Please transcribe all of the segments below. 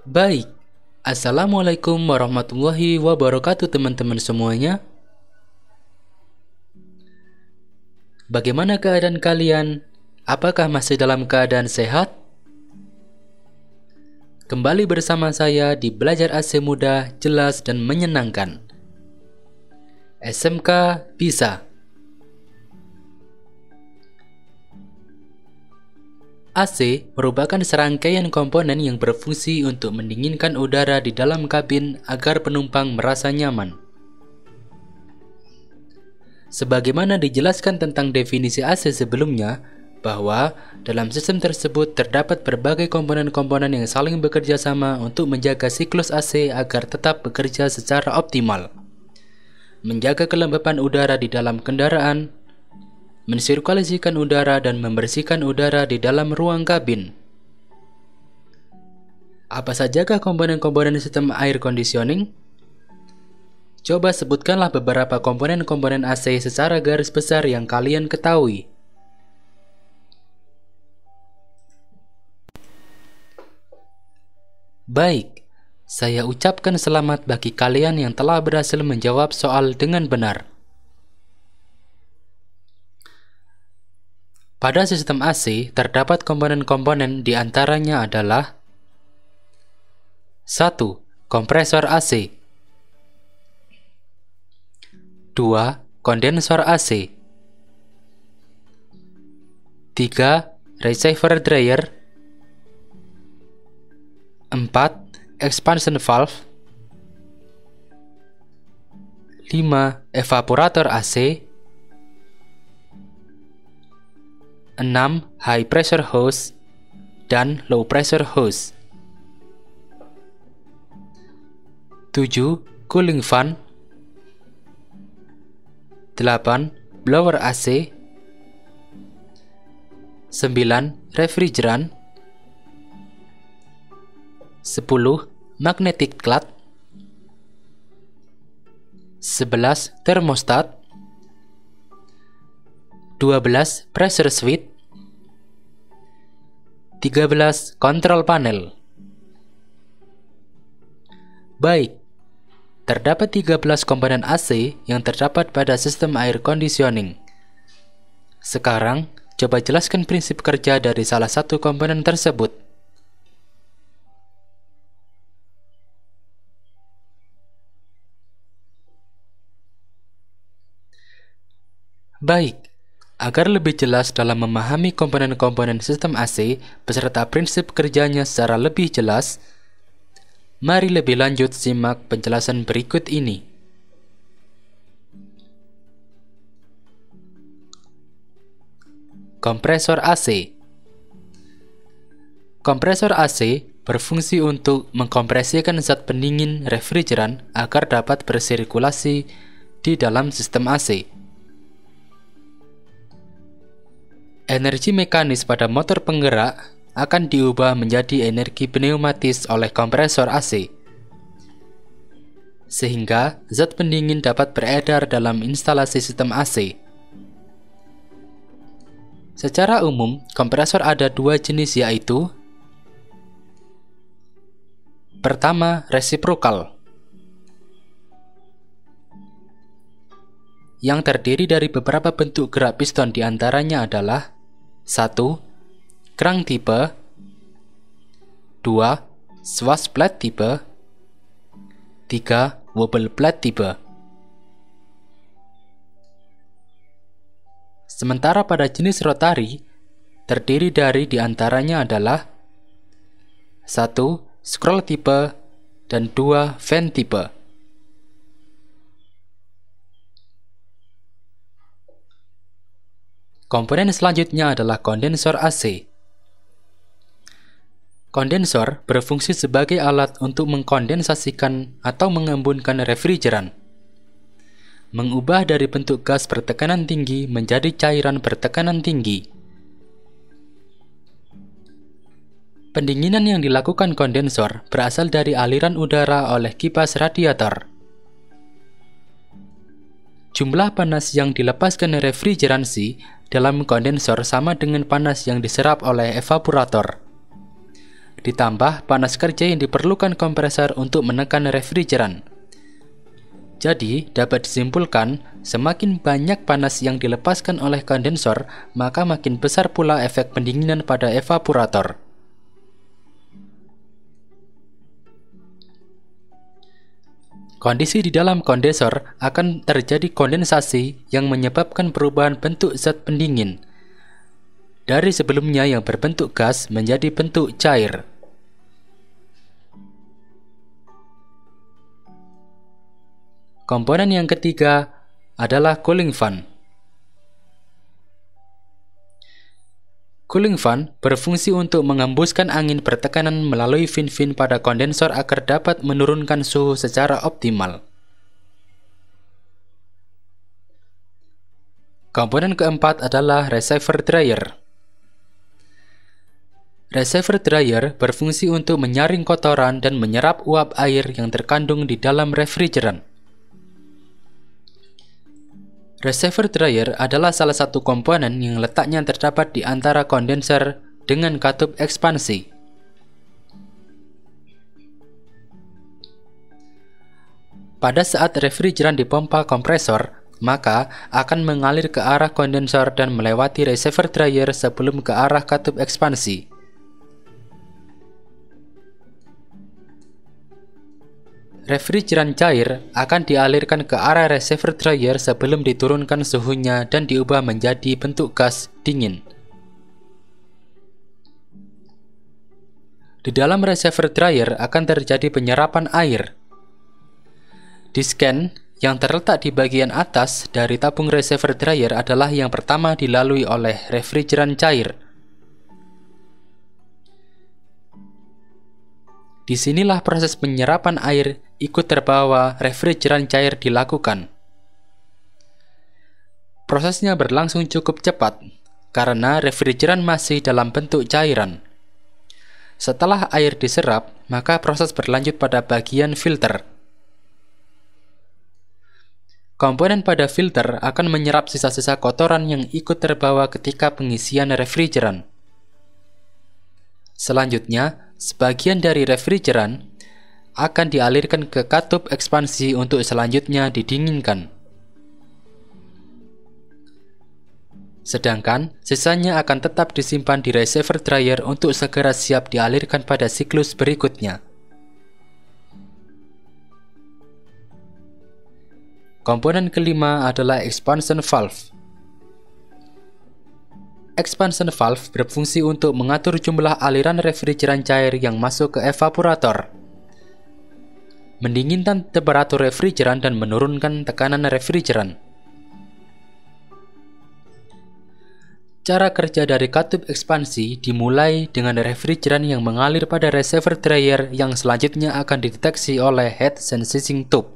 Baik, Assalamualaikum warahmatullahi wabarakatuh teman-teman semuanya. Bagaimana keadaan kalian? Apakah masih dalam keadaan sehat? Kembali bersama saya di Belajar AC Mudah, Jelas dan Menyenangkan. SMK Bisa. AC merupakan serangkaian komponen yang berfungsi untuk mendinginkan udara di dalam kabin agar penumpang merasa nyaman. Sebagaimana dijelaskan tentang definisi AC sebelumnya, bahwa dalam sistem tersebut terdapat berbagai komponen-komponen yang saling bekerja sama untuk menjaga siklus AC agar tetap bekerja secara optimal, menjaga kelembapan udara di dalam kendaraan, mensirkulasikan udara dan membersihkan udara di dalam ruang kabin. Apa sajakah komponen-komponen sistem air conditioning? Coba sebutkanlah beberapa komponen-komponen AC secara garis besar yang kalian ketahui. Baik, saya ucapkan selamat bagi kalian yang telah berhasil menjawab soal dengan benar. Pada sistem AC, terdapat komponen-komponen di antaranya adalah 1. Kompresor AC 2. Kondensor AC 3. Receiver dryer 4. Expansion valve 5. Evaporator AC 6. High pressure hose dan low pressure hose 7. Cooling fan 8. Blower AC 9. Refrigeran 10. Magnetic cloth 11. Thermostat 12. Pressure switch 13. Control panel. Baik, terdapat 13 komponen AC yang terdapat pada sistem air conditioning. Sekarang, coba jelaskan prinsip kerja dari salah satu komponen tersebut. Baik, agar lebih jelas dalam memahami komponen-komponen sistem AC beserta prinsip kerjanya secara lebih jelas, mari lebih lanjut simak penjelasan berikut ini. Kompresor AC. Kompresor AC berfungsi untuk mengkompresikan zat pendingin refrigeran agar dapat bersirkulasi di dalam sistem AC. Energi mekanis pada motor penggerak akan diubah menjadi energi pneumatis oleh kompresor AC, sehingga zat pendingin dapat beredar dalam instalasi sistem AC. Secara umum, kompresor ada dua jenis, yaitu pertama, resiprokal, yang terdiri dari beberapa bentuk gerak piston, diantaranya adalah 1. Crank tipe 2. Swash plate tipe 3. Wobble plate tipe. Sementara pada jenis rotari, terdiri dari diantaranya adalah 1. Scroll tipe dan 2. fan tipe. Komponen selanjutnya adalah kondensor AC. Kondensor berfungsi sebagai alat untuk mengkondensasikan atau mengembunkan refrigeran, mengubah dari bentuk gas bertekanan tinggi menjadi cairan bertekanan tinggi. Pendinginan yang dilakukan kondensor berasal dari aliran udara oleh kipas radiator. Jumlah panas yang dilepaskan refrigeransi dalam kondensor sama dengan panas yang diserap oleh evaporator. ditambah panas kerja yang diperlukan kompresor untuk menekan refrigeran. Jadi, dapat disimpulkan, semakin banyak panas yang dilepaskan oleh kondensor, maka makin besar pula efek pendinginan pada evaporator. Kondisi di dalam kondensor akan terjadi kondensasi yang menyebabkan perubahan bentuk zat pendingin dari sebelumnya yang berbentuk gas menjadi bentuk cair. Komponen yang ketiga adalah cooling fan. Cooling fan berfungsi untuk mengembuskan angin bertekanan melalui fin-fin pada kondensor agar dapat menurunkan suhu secara optimal. Komponen keempat adalah receiver dryer. Receiver dryer berfungsi untuk menyaring kotoran dan menyerap uap air yang terkandung di dalam refrigeran. Receiver dryer adalah salah satu komponen yang letaknya terdapat di antara kondenser dengan katup ekspansi. Pada saat refrigeran dipompa kompresor, maka akan mengalir ke arah kondensor dan melewati receiver dryer sebelum ke arah katup ekspansi. Refrigeran cair akan dialirkan ke arah receiver dryer sebelum diturunkan suhunya dan diubah menjadi bentuk gas dingin. Di dalam receiver dryer akan terjadi penyerapan air. Disken yang terletak di bagian atas dari tabung receiver dryer adalah yang pertama dilalui oleh refrigeran cair. Disinilah proses penyerapan air ikut terbawa refrigeran cair dilakukan. Prosesnya berlangsung cukup cepat karena refrigeran masih dalam bentuk cairan. Setelah air diserap, maka proses berlanjut pada bagian filter. Komponen pada filter akan menyerap sisa-sisa kotoran yang ikut terbawa ketika pengisian refrigeran. Selanjutnya, sebagian dari refrigeran akan dialirkan ke katup ekspansi untuk selanjutnya didinginkan. Sedangkan sisanya akan tetap disimpan di receiver dryer untuk segera siap dialirkan pada siklus berikutnya. Komponen kelima adalah expansion valve. Expansion valve berfungsi untuk mengatur jumlah aliran refrigeran cair yang masuk ke evaporator, mendinginkan temperatur refrigeran dan menurunkan tekanan refrigeran. Cara kerja dari katup ekspansi dimulai dengan refrigeran yang mengalir pada receiver dryer yang selanjutnya akan dideteksi oleh heat sensing tube.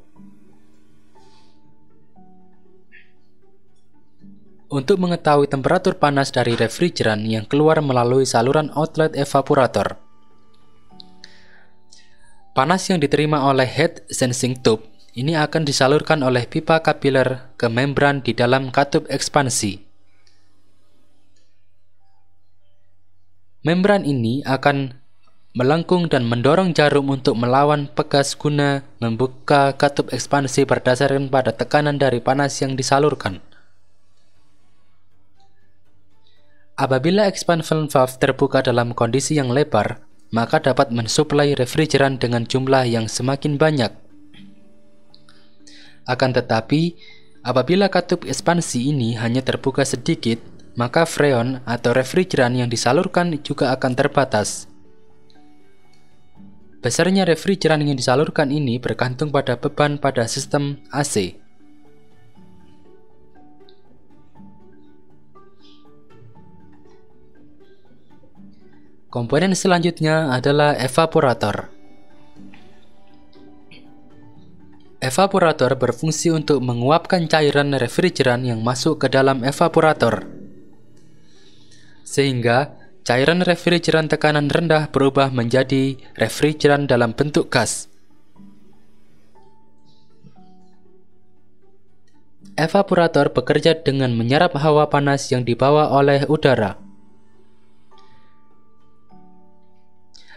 Untuk mengetahui temperatur panas dari refrigeran yang keluar melalui saluran outlet evaporator. Panas yang diterima oleh heat sensing tube ini akan disalurkan oleh pipa kapiler ke membran di dalam katup ekspansi. Membran ini akan melengkung dan mendorong jarum untuk melawan pegas guna membuka katup ekspansi berdasarkan pada tekanan dari panas yang disalurkan. Apabila expansion valve terbuka dalam kondisi yang lebar, maka dapat mensuplai refrigeran dengan jumlah yang semakin banyak. Akan tetapi, apabila katup ekspansi ini hanya terbuka sedikit, maka freon atau refrigeran yang disalurkan juga akan terbatas. Besarnya refrigeran yang disalurkan ini bergantung pada beban pada sistem AC. Komponen selanjutnya adalah evaporator. Evaporator berfungsi untuk menguapkan cairan refrigeran yang masuk ke dalam evaporator, sehingga cairan refrigeran tekanan rendah berubah menjadi refrigeran dalam bentuk gas. Evaporator bekerja dengan menyerap hawa panas yang dibawa oleh udara.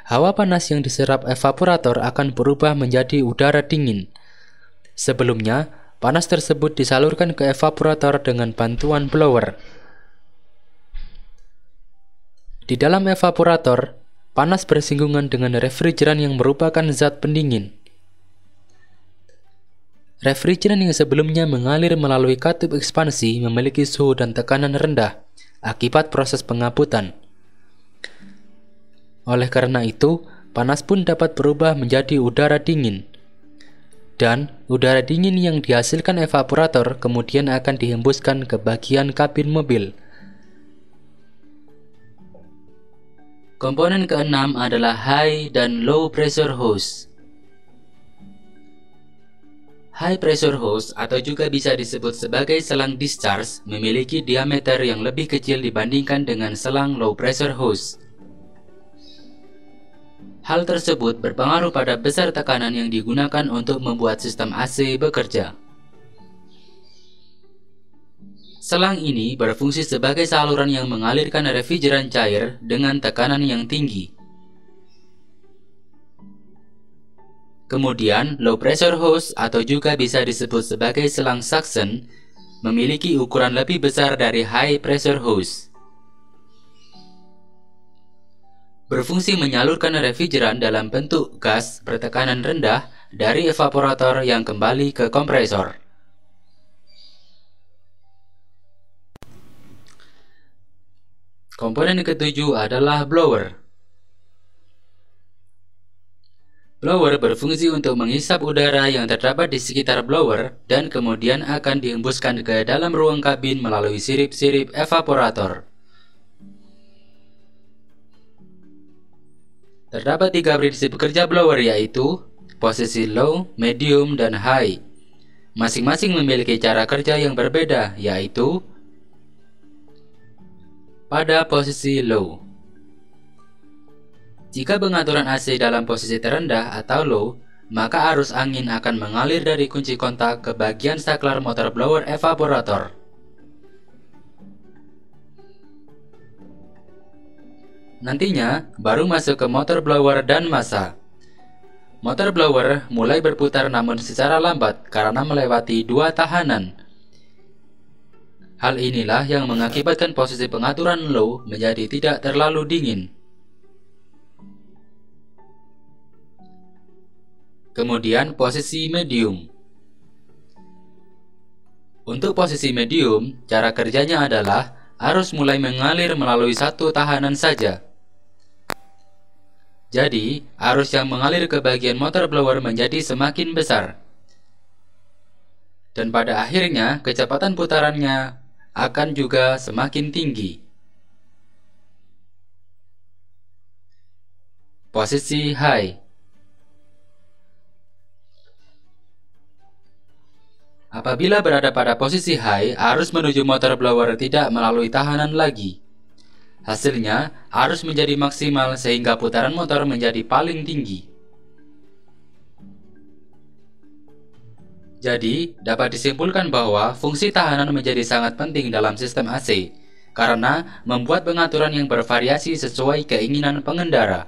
hawa panas yang diserap evaporator akan berubah menjadi udara dingin. Sebelumnya, panas tersebut disalurkan ke evaporator dengan bantuan blower. Di dalam evaporator, panas bersinggungan dengan refrigeran yang merupakan zat pendingin. Refrigeran yang sebelumnya mengalir melalui katup ekspansi memiliki suhu dan tekanan rendah akibat proses pengaputan. Oleh karena itu, panas pun dapat berubah menjadi udara dingin. Dan udara dingin yang dihasilkan evaporator kemudian akan dihembuskan ke bagian kabin mobil. Komponen keenam adalah high dan low pressure hose. High pressure hose atau juga bisa disebut sebagai selang discharge memiliki diameter yang lebih kecil dibandingkan dengan selang low pressure hose. Hal tersebut berpengaruh pada besar tekanan yang digunakan untuk membuat sistem AC bekerja. Selang ini berfungsi sebagai saluran yang mengalirkan refrigeran cair dengan tekanan yang tinggi. Kemudian, low pressure hose atau juga bisa disebut sebagai selang suction memiliki ukuran lebih besar dari high pressure hose. Berfungsi menyalurkan refrigeran dalam bentuk gas bertekanan rendah dari evaporator yang kembali ke kompresor. Komponen ketujuh adalah blower. Blower berfungsi untuk menghisap udara yang terdapat di sekitar blower dan kemudian akan dihembuskan ke dalam ruang kabin melalui sirip-sirip evaporator. Terdapat 3 prinsip kerja blower yaitu posisi low, medium, dan high. Masing-masing memiliki cara kerja yang berbeda yaitu pada posisi low. Jika pengaturan AC dalam posisi terendah atau low, maka arus angin akan mengalir dari kunci kontak ke bagian saklar motor blower evaporator. Nantinya, baru masuk ke motor blower dan massa. Motor blower mulai berputar namun secara lambat karena melewati 2 tahanan. Hal inilah yang mengakibatkan posisi pengaturan low menjadi tidak terlalu dingin. Kemudian posisi medium. Untuk posisi medium, cara kerjanya adalah arus mulai mengalir melalui 1 tahanan saja. Jadi, arus yang mengalir ke bagian motor blower menjadi semakin besar. Dan pada akhirnya, kecepatan putarannya akan juga semakin tinggi. Posisi high. Apabila berada pada posisi high, arus menuju motor blower tidak melalui tahanan lagi. Hasilnya, arus menjadi maksimal sehingga putaran motor menjadi paling tinggi. Jadi, dapat disimpulkan bahwa fungsi tahanan menjadi sangat penting dalam sistem AC, karena membuat pengaturan yang bervariasi sesuai keinginan pengendara.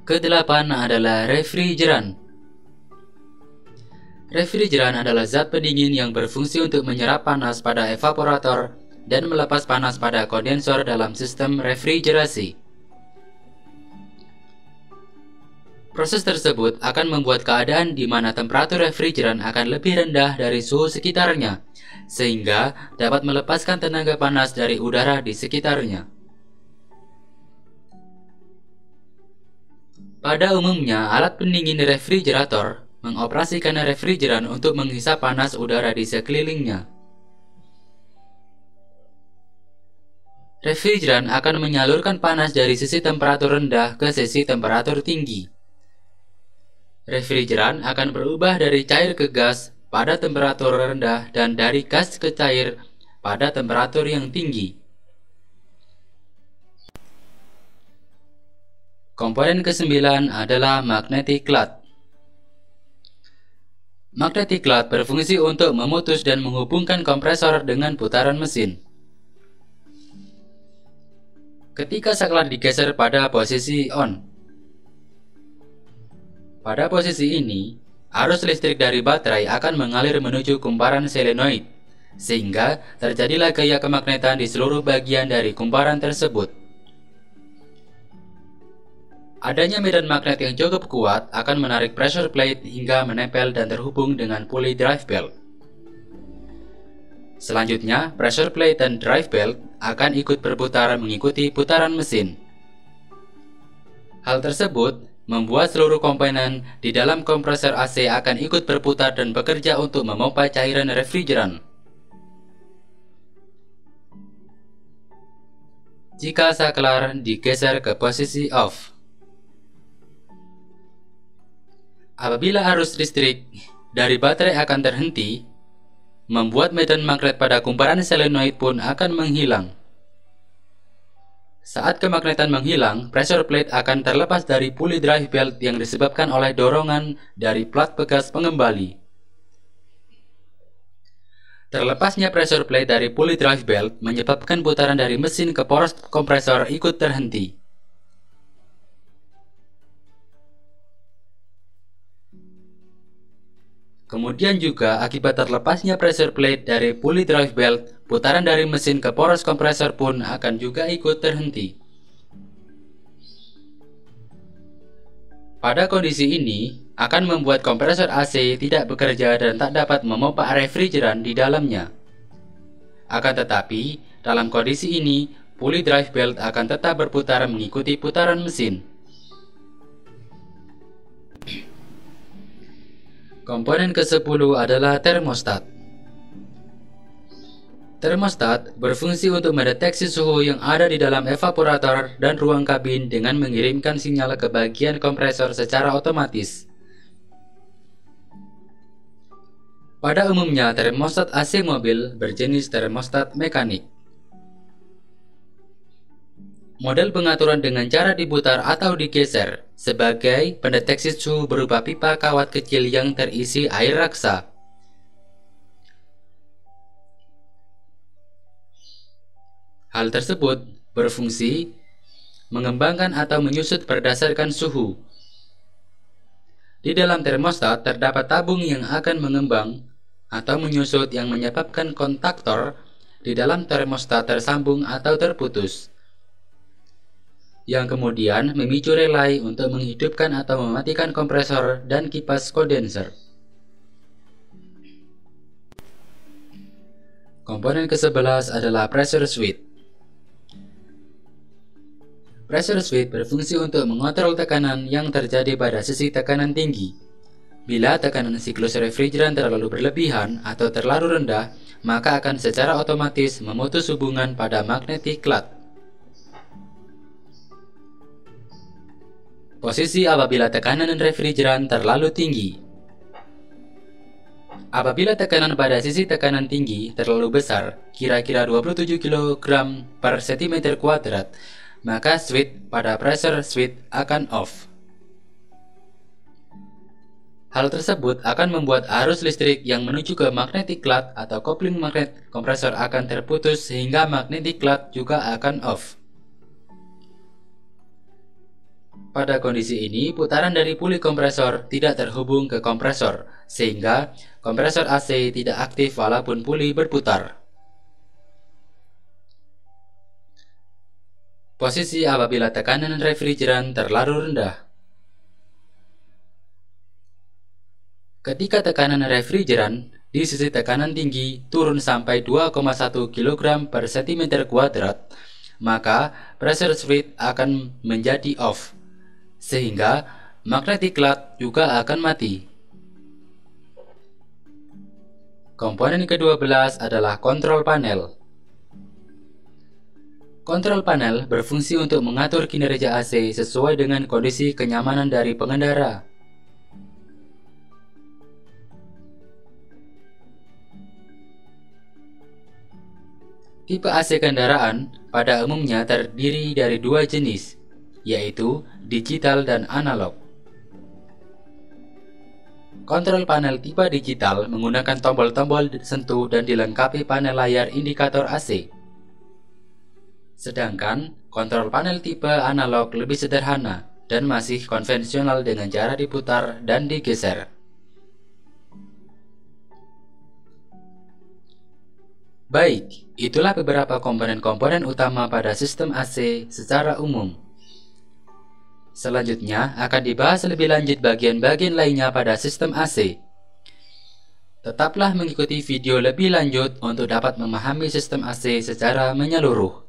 Kedelapan adalah refrigeran. Refrigeran adalah zat pendingin yang berfungsi untuk menyerap panas pada evaporator dan melepas panas pada kondensor dalam sistem refrigerasi. Proses tersebut akan membuat keadaan di mana temperatur refrigeran akan lebih rendah dari suhu sekitarnya, sehingga dapat melepaskan tenaga panas dari udara di sekitarnya. Pada umumnya, alat pendingin refrigerator mengoperasikan refrigeran untuk menghisap panas udara di sekelilingnya. Refrigeran akan menyalurkan panas dari sisi temperatur rendah ke sisi temperatur tinggi. Refrigeran akan berubah dari cair ke gas pada temperatur rendah dan dari gas ke cair pada temperatur yang tinggi. Komponen ke-9 adalah magnetic cloth. Magnetic cloth berfungsi untuk memutus dan menghubungkan kompresor dengan putaran mesin. Ketika saklar digeser pada posisi on. Pada posisi ini, arus listrik dari baterai akan mengalir menuju kumparan solenoid, sehingga terjadilah gaya kemagnetan di seluruh bagian dari kumparan tersebut. Adanya medan magnet yang cukup kuat akan menarik pressure plate hingga menempel dan terhubung dengan puli drive belt. Selanjutnya, pressure plate dan drive belt akan ikut berputar mengikuti putaran mesin. Hal tersebut membuat seluruh komponen di dalam kompresor AC akan ikut berputar dan bekerja untuk memompa cairan refrigeran. Jika saklar digeser ke posisi off. Apabila arus listrik dari baterai akan terhenti, membuat medan magnet pada kumparan solenoid pun akan menghilang. Saat kemagnetan menghilang, pressure plate akan terlepas dari puli drive belt yang disebabkan oleh dorongan dari plat bekas pengembali. Terlepasnya pressure plate dari puli drive belt menyebabkan putaran dari mesin ke poros kompresor ikut terhenti. Kemudian juga akibat terlepasnya pressure plate dari puli drive belt, putaran dari mesin ke poros kompresor pun akan juga ikut terhenti. Pada kondisi ini, akan membuat kompresor AC tidak bekerja dan tak dapat memompa refrigeran di dalamnya. Akan tetapi, dalam kondisi ini, puli drive belt akan tetap berputar mengikuti putaran mesin. Komponen ke-10 adalah termostat. Termostat berfungsi untuk mendeteksi suhu yang ada di dalam evaporator dan ruang kabin dengan mengirimkan sinyal ke bagian kompresor secara otomatis. Pada umumnya, termostat AC mobil berjenis termostat mekanik. Model pengaturan dengan cara diputar atau digeser sebagai pendeteksi suhu berupa pipa kawat kecil yang terisi air raksa. Hal tersebut berfungsi mengembangkan atau menyusut berdasarkan suhu. Di dalam termostat terdapat tabung yang akan mengembang atau menyusut yang menyebabkan kontaktor di dalam termostat tersambung atau terputus, yang kemudian memicu relay untuk menghidupkan atau mematikan kompresor dan kipas kondenser. Komponen ke-11 adalah pressure switch. Pressure switch berfungsi untuk mengontrol tekanan yang terjadi pada sisi tekanan tinggi. Bila tekanan siklus refrigeran terlalu berlebihan atau terlalu rendah, maka akan secara otomatis memutus hubungan pada magnetic cloth. Posisi apabila tekanan refrigeran terlalu tinggi. Apabila tekanan pada sisi tekanan tinggi terlalu besar, kira-kira 27 kg per cm², maka switch pada pressure switch akan off. Hal tersebut akan membuat arus listrik yang menuju ke magnetic cloth atau coupling magnet kompresor akan terputus sehingga magnetic cloth juga akan off. Pada kondisi ini, putaran dari puli kompresor tidak terhubung ke kompresor, sehingga kompresor AC tidak aktif walaupun puli berputar. Posisi apabila tekanan refrigeran terlalu rendah. Ketika tekanan refrigeran di sisi tekanan tinggi turun sampai 2,1 kg per cm², maka pressure switch akan menjadi off, sehingga magnetic cloth juga akan mati. Komponen ke-12 adalah kontrol panel. Kontrol panel berfungsi untuk mengatur kinerja AC sesuai dengan kondisi kenyamanan dari pengendara. Tipe AC kendaraan pada umumnya terdiri dari dua jenis, yaitu digital dan analog. Kontrol panel tipe digital menggunakan tombol-tombol sentuh dan dilengkapi panel layar indikator AC. Sedangkan Kontrol panel tipe analog lebih sederhana dan masih konvensional dengan cara diputar dan digeser. Baik, itulah beberapa komponen-komponen utama pada sistem AC secara umum. Selanjutnya akan dibahas lebih lanjut bagian-bagian lainnya pada sistem AC. Tetaplah mengikuti video lebih lanjut untuk dapat memahami sistem AC secara menyeluruh.